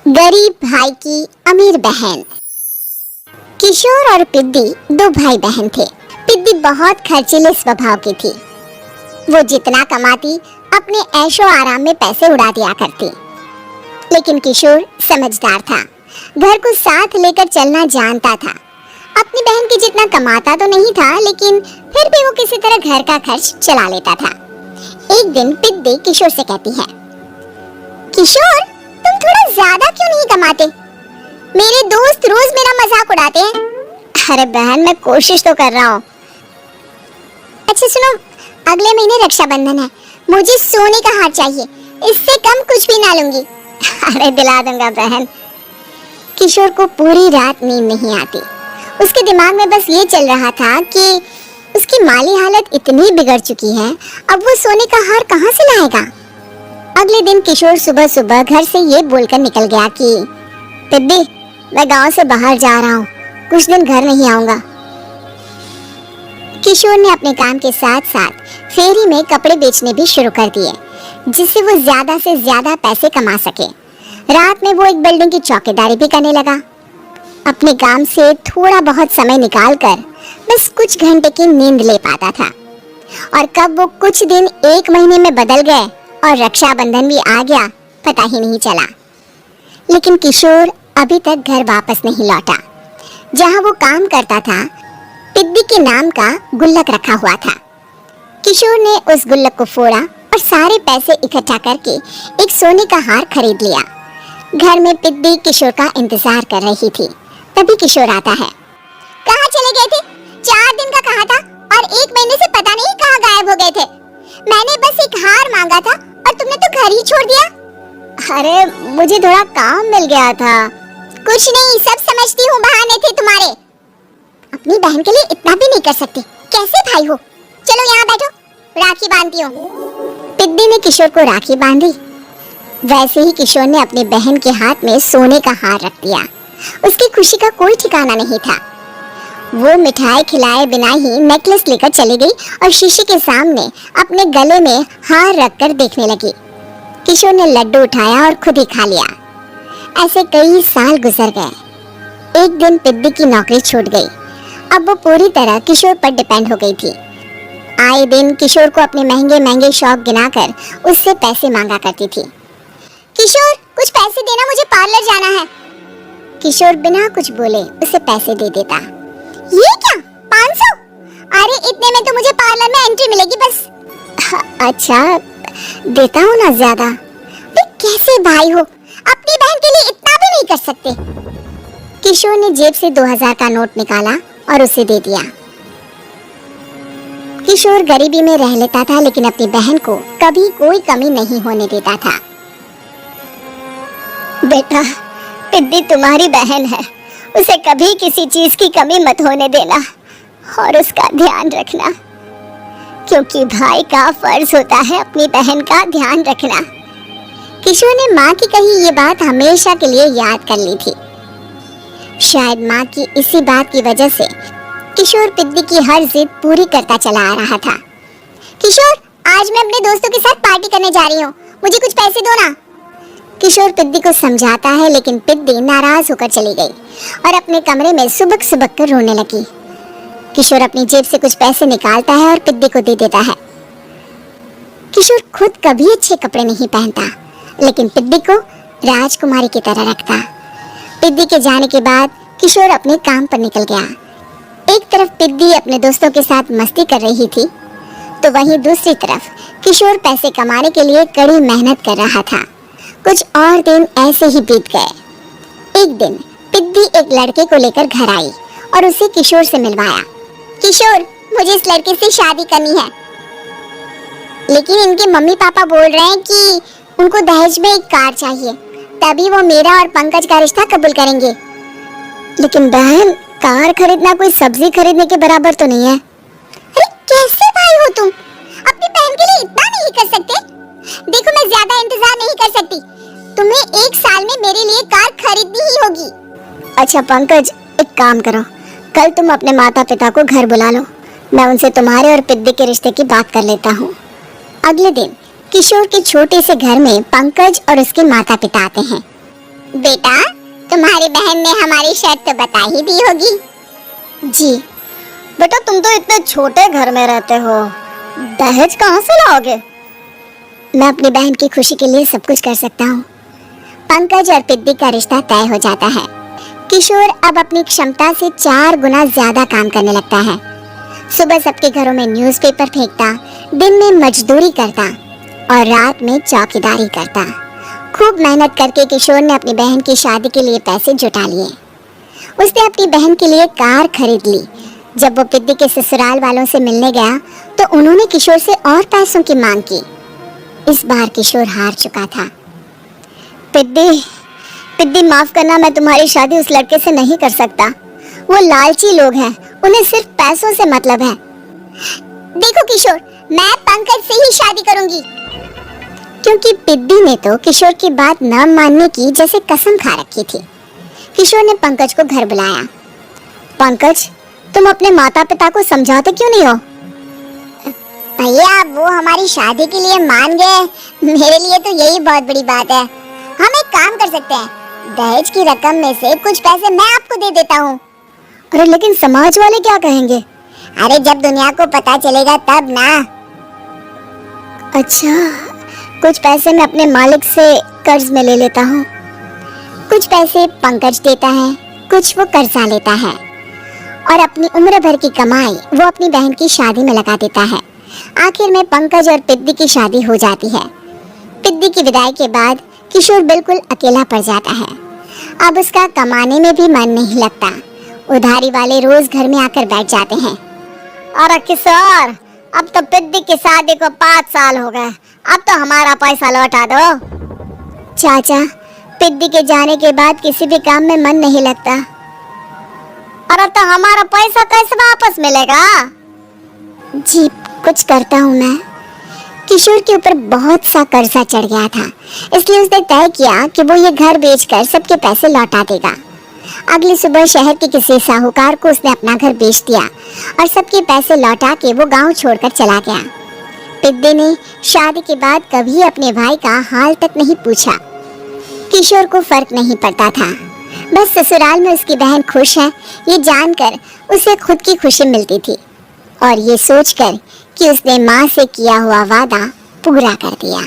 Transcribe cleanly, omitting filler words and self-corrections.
गरीब भाई की अमीर बहन। किशोर और पिद्दी दो भाई बहन थे। पिद्दी बहुत खर्चीले स्वभाव की थी। वो जितना कमाती अपने ऐशो आराम में पैसे उड़ा दिया करती। लेकिन किशोर समझदार था, घर को साथ लेकर चलना जानता था। अपनी बहन की जितना कमाता तो नहीं था, लेकिन फिर भी वो किसी तरह घर का खर्च चला लेता था। एक दिन पिद्दी किशोर से कहती है, किशोर तुम थोड़ा ज्यादा क्यों नहीं कमाते? मेरे दोस्त रोज मेरा मजाक उड़ाते हैं। अरे बहन, मैं कोशिश तो कर रहा हूँ। अच्छा सुनो, अगले महीने रक्षाबंधन है, मुझे सोने का हार चाहिए, इससे कम कुछ भी ना लूंगी। अरे दिला दूंगा बहन। किशोर को पूरी रात नींद नहीं आती। उसके दिमाग में बस ये चल रहा था कि उसकी माली हालत इतनी बिगड़ चुकी है, अब वो सोने का हार कहाँ से लाएगा। अगले दिन किशोर सुबह सुबह घर से ये बोलकर निकल गया कि पिद्दी, मैं गांव से बाहर जा रहा हूँ, कुछ दिन घर नहीं आऊंगा। किशोर ने अपने काम के साथ साथ फेरी में कपड़े बेचने भी शुरू कर दिए, जिससे वो ज्यादा से ज्यादा पैसे कमा सके। रात में वो एक बिल्डिंग की चौकीदारी भी करने लगा। अपने काम से थोड़ा बहुत समय निकालकर बस कुछ घंटे की नींद ले पाता था। और कब वो कुछ दिन एक महीने में बदल गए और रक्षाबंधन भी आ गया, पता ही नहीं चला। लेकिन किशोर अभी तक घर वापस नहीं लौटा। जहाँ वो काम करता था, पिद्दी के नाम का गुल्लक रखा हुआ था। किशोर ने उस गुल्लक को फोड़ा और सारे पैसे इकट्ठा करके एक सोने का हार खरीद लिया। घर में पिद्दी किशोर का इंतजार कर रही थी। तभी किशोर आता है। कहाँ चले गए थे? 4 दिन का कहा था और 1 महीने से पता नहीं कहाँ गायब हो गए थे। मैंने बस एक हार मांगा था और तुमने तो घर ही छोड़ दिया। अरे मुझे थोड़ा काम मिल गया था। कुछ नहीं, सब समझती हूँ, बहाने थे तुम्हारे। अपनी बहन के लिए इतना भी नहीं कर सकते, कैसे भाई हो? चलो यहाँ बैठो, राखी बांधती हूँ। पिद्दी ने किशोर को राखी बांधी। वैसे ही किशोर ने अपनी बहन के हाथ में सोने का हार रख दिया। उसकी खुशी का कोई ठिकाना नहीं था। वो मिठाई खिलाए बिना ही नेकलेस लेकर चली गई और शीशे के सामने अपने गले में हार रखकर देखने लगी। किशोर ने लड्डू उठाया और खुद ही खा लिया। ऐसे कई साल गुजर गए। एक दिन पिद्दी की नौकरी छूट गई। अब वो पूरी तरह किशोर पर डिपेंड हो गई थी। आए दिन किशोर को अपने महंगे महंगे शौक गिनाकर उससे पैसे मांगा करती थी। किशोर, कुछ पैसे देना, मुझे पार्लर जाना है। किशोर बिना कुछ बोले उसे पैसे दे देता। ये क्या, 500? अरे इतने में तो मुझे पार्लर में एंट्री मिलेगी बस। अच्छा देता हूँ ना ज्यादा। कैसे भाई हो, अपनी बहन के लिए इतना भी नहीं कर सकते। किशोर ने जेब से 2000 का नोट निकाला और उसे दे दिया। किशोर गरीबी में रह लेता था, लेकिन अपनी बहन को कभी कोई कमी नहीं होने देता था। बेटा, पिद्दी तुम्हारी बहन है, उसे कभी किसी चीज की कमी मत होने देना और उसका ध्यान रखना, क्योंकि भाई का फर्ज होता है अपनी बहन का ध्यान रखना। किशोर ने माँ की कही ये बात हमेशा के लिए याद कर ली थी। शायद माँ की इसी बात की वजह से किशोर पिद्दी की हर जिद पूरी करता चला आ रहा था। किशोर, आज मैं अपने दोस्तों के साथ पार्टी करने जा रही हूँ, मुझे कुछ पैसे दो ना। किशोर पिद्दी को समझाता है, लेकिन पिद्दी नाराज होकर चली गई और अपने कमरे में सुबक सुबक कर रोने लगी। किशोर अपनी जेब से कुछ पैसे निकालता है और पिद्दी को दे देता है। किशोर खुद कभी अच्छे कपड़े नहीं पहनता, लेकिन पिद्दी को राजकुमारी की तरह रखता। पिद्दी के जाने के बाद किशोर अपने काम पर निकल गया। एक तरफ पिद्दी अपने दोस्तों के साथ मस्ती कर रही थी, तो वहीं दूसरी तरफ किशोर पैसे कमाने के लिए कड़ी मेहनत कर रहा था। कुछ और दिन ऐसे ही बीत गए। एक दिन पिद्दी एक लड़के को लेकर घर आई और उसे किशोर से मिलवाया। किशोर, मुझे इस लड़के से शादी करनी है, लेकिन इनके मम्मी पापा बोल रहे हैं कि उनको दहेज में एक कार चाहिए, तभी वो मेरा और पंकज का रिश्ता कबूल करेंगे। लेकिन बहन, कार खरीदना कोई सब्जी खरीदने के बराबर तो नहीं है। अरे कैसे भाई हो तुम, अपनी बहन के लिए इतना नहीं कर सकते? देखो, मैं ज्यादा इंतजार नहीं कर सकती, तुम्हें 1 साल में मेरे लिए कार खरीदनी ही होगी। अच्छा पंकज, एक काम करो, कल तुम अपने माता पिता को घर बुला लो, मैं उनसे तुम्हारे और पिद्दी के रिश्ते की बात कर लेता हूँ। अगले दिन किशोर के छोटे से घर में पंकज और उसके माता पिता आते हैं। बेटा, तुम्हारी बहन ने हमारी शर्त तो बता ही दी होगी। जी। बेटा, तुम तो इतने छोटे घर में रहते हो, दहेज कहाँ से लाओगे? मैं अपनी बहन की खुशी के लिए सब कुछ कर सकता हूँ। पंकज और पिद्दी का रिश्ता तय हो जाता है। किशोर अब अपनी क्षमता से 4 गुना ज्यादा काम करने लगता है। सुबह सबके घरों में न्यूज़पेपर फेंकता, दिन में मजदूरी करता और रात में चौकीदारी करता। खूब मेहनत करके किशोर ने अपनी बहन की शादी के लिए पैसे जुटा लिए। उसने अपनी बहन के लिए कार खरीद ली। जब वो पिद्दी के ससुराल वालों से मिलने गया तो उन्होंने किशोर से और पैसों की मांग की। इस बार किशोर हार चुका था। पिद्दी माफ करना, मैं तुम्हारी शादी उस लड़के से नहीं कर सकता। वो लालची लोग हैं, उन्हें सिर्फ पैसों से मतलब है। देखो किशोर, मैं पंकज से ही शादी करूंगी। क्योंकि पिद्दी ने तो किशोर की बात न मानने की जैसे कसम खा रखी थी। किशोर ने पंकज को घर बुलाया। पंकज, तुम अपने माता पिता को समझाते क्यों नहीं हो? भैया, वो हमारी शादी के लिए मान गए, मेरे लिए तो यही बहुत बड़ी बात है। हम एक काम कर सकते हैं, दहेज की रकम में से कुछ पैसे मैं आपको दे देता हूँ। अरे लेकिन समाज वाले क्या कहेंगे? अरे जब दुनिया को पता चलेगा तब ना। अच्छा, कुछ पैसे मैं अपने मालिक से कर्ज में ले लेता हूँ। कुछ पैसे पंकज देता है, कुछ वो कर्जा लेता है और अपनी उम्र भर की कमाई वो अपनी बहन की शादी में लगा देता है। आखिर में पंकज और पिद्दी की शादी हो जाती है। पिद्दी की विदाई के बाद किशोर बिल्कुल अकेला पड़ जाता है। अब उसका कमाने में भी मन नहीं लगता। उधारी वाले रोज घर में आकर बैठ जाते हैं। अरे किशोर, अब तो पिद्दी की शादी को 5 साल हो गए, अब तो हमारा पैसा लौटा दो। चाचा, पिद्दी के जाने के बाद किसी भी काम में मन नहीं लगता। अरे तो हमारा पैसा कैसे वापस मिलेगा? जी, कुछ करता हूँ मैं। किशोर के ऊपर बहुत सा कर्जा चढ़ गया था, इसलिए उसने तय किया कि वो ये घर बेचकर सबके पैसे लौटा देगा। अगली सुबह शहर के किसी साहूकार को उसने अपना घर बेच दिया और सबके पैसे लौटा के वो गांव छोड़कर चला गया। पिद्दी ने शादी के बाद कभी अपने भाई का हाल तक नहीं पूछा। किशोर को फर्क नहीं पड़ता था, बस ससुराल में उसकी बहन खुश है ये जानकर उसे खुद की खुशी मिलती थी और ये सोचकर कि उसने माँ से किया हुआ वादा पूरा कर दिया।